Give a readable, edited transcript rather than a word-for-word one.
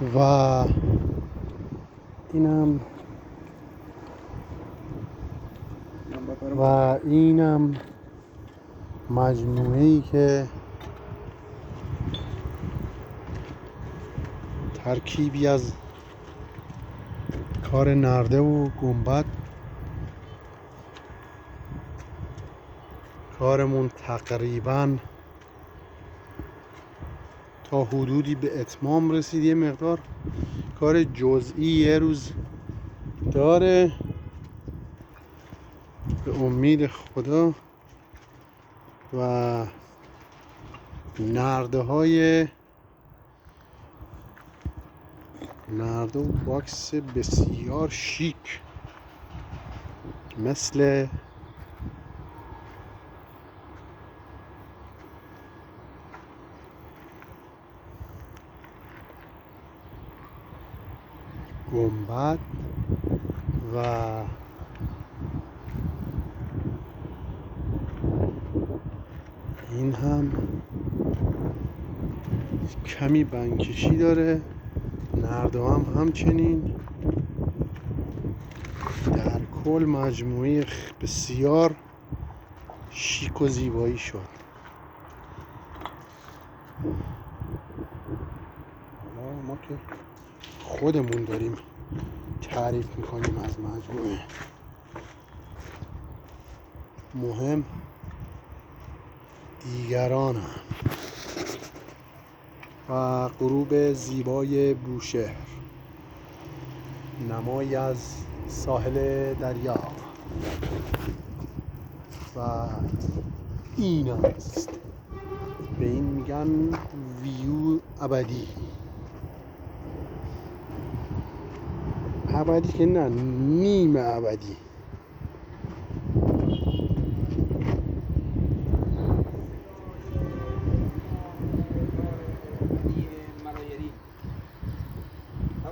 و اینم مجموعه‌ای که ترکیبی از کار نرده و گنبد. کارمون تقریبا تا حدودی به اتمام رسید. یه مقدار کار جزئی یه روز داره به امید خدا. و نرده و باکس بسیار شیک مثل گنبد و این هم کمی بنکشی داره. نرده هم همچنین. در کل مجموعه بسیار شیک و زیبایی شد. ما که خودمون داریم تعریف میکنیم از مجموعه، مهم دیگران هم. و غروب زیبای بوشهر، نمایی از ساحل دریا. و این است، به این میگن ویو ابدی. ابدی که نه، نیم ابدی.